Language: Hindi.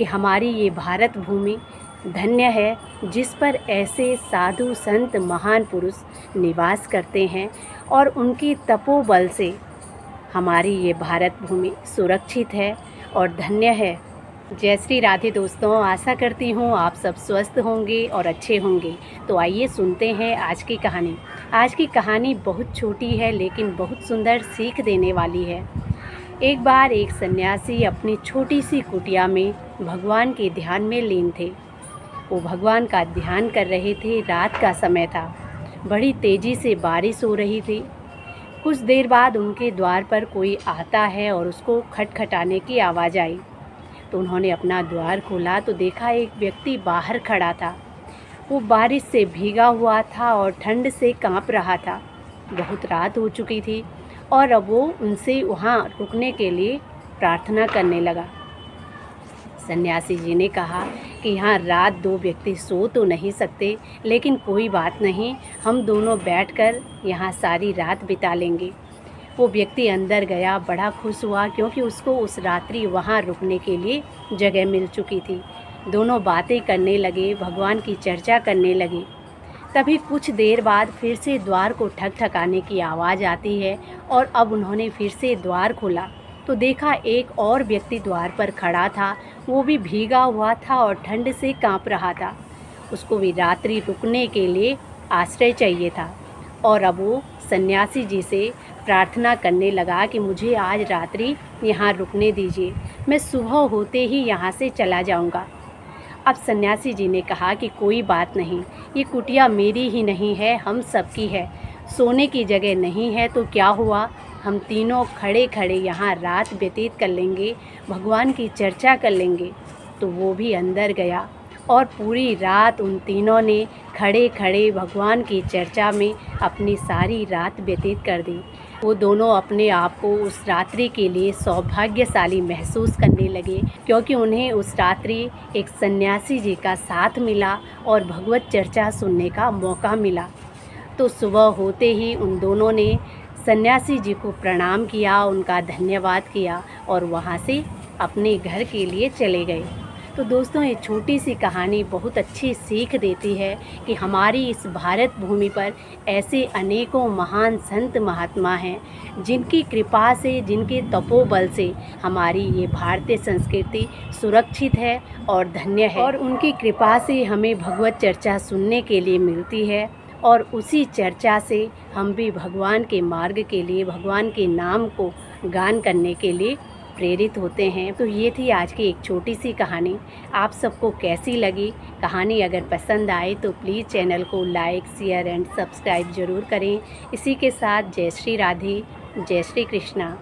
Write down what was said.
कि हमारी ये भारत भूमि धन्य है, जिस पर ऐसे साधु संत महान पुरुष निवास करते हैं और उनकी तपोबल से हमारी ये भारत भूमि सुरक्षित है और धन्य है। जय श्री राधे दोस्तों, आशा करती हूँ आप सब स्वस्थ होंगे और अच्छे होंगे। तो आइए सुनते हैं आज की कहानी। आज की कहानी बहुत छोटी है लेकिन बहुत सुंदर सीख देने वाली है। एक बार एक सन्यासी अपनी छोटी सी कुटिया में भगवान के ध्यान में लीन थे। वो भगवान का ध्यान कर रहे थे। रात का समय था, बड़ी तेज़ी से बारिश हो रही थी। कुछ देर बाद उनके द्वार पर कोई आता है और उसको खटखटाने की आवाज़ आई। तो उन्होंने अपना द्वार खोला तो देखा एक व्यक्ति बाहर खड़ा था। वो बारिश से भीगा हुआ था और ठंड से कांप रहा था। बहुत रात हो चुकी थी और अब वो उनसे वहाँ रुकने के लिए प्रार्थना करने लगा। सन्यासी जी ने कहा कि यहाँ रात दो व्यक्ति सो तो नहीं सकते, लेकिन कोई बात नहीं, हम दोनों बैठकर यहाँ सारी रात बिता लेंगे। वो व्यक्ति अंदर गया, बड़ा खुश हुआ क्योंकि उसको उस रात्रि वहाँ रुकने के लिए जगह मिल चुकी थी। दोनों बातें करने लगे, भगवान की चर्चा करने लगे। तभी कुछ देर बाद फिर से द्वार को ठकठकाने की आवाज़ आती है और अब उन्होंने फिर से द्वार खोला तो देखा एक और व्यक्ति द्वार पर खड़ा था। वो भी भीगा हुआ था और ठंड से कांप रहा था। उसको भी रात्रि रुकने के लिए आश्रय चाहिए था और अब वो सन्यासी जी से प्रार्थना करने लगा कि मुझे आज रात्रि यहाँ रुकने दीजिए, मैं सुबह होते ही यहाँ से चला जाऊँगा। अब सन्यासी जी ने कहा कि कोई बात नहीं, ये कुटिया मेरी ही नहीं है, हम सबकी है। सोने की जगह नहीं है तो क्या हुआ, हम तीनों खड़े खड़े यहाँ रात व्यतीत कर लेंगे, भगवान की चर्चा कर लेंगे। तो वो भी अंदर गया और पूरी रात उन तीनों ने खड़े खड़े भगवान की चर्चा में अपनी सारी रात व्यतीत कर दी। वो दोनों अपने आप को उस रात्रि के लिए सौभाग्यशाली महसूस करने लगे क्योंकि उन्हें उस रात्रि एक सन्यासी जी का साथ मिला और भगवत चर्चा सुनने का मौका मिला। तो सुबह होते ही उन दोनों ने सन्यासी जी को प्रणाम किया, उनका धन्यवाद किया और वहाँ से अपने घर के लिए चले गए। तो दोस्तों, ये छोटी सी कहानी बहुत अच्छी सीख देती है कि हमारी इस भारत भूमि पर ऐसे अनेकों महान संत महात्मा हैं जिनकी कृपा से, जिनके तपोबल से हमारी ये भारतीय संस्कृति सुरक्षित है और धन्य है। और उनकी कृपा से हमें भगवत चर्चा सुनने के लिए मिलती है और उसी चर्चा से हम भी भगवान के मार्ग के लिए, भगवान के नाम को गान करने के लिए प्रेरित होते हैं। तो ये थी आज की एक छोटी सी कहानी। आप सबको कैसी लगी कहानी? अगर पसंद आए तो प्लीज़ चैनल को लाइक, शेयर एंड सब्सक्राइब ज़रूर करें। इसी के साथ जय श्री राधे, जय श्री कृष्णा।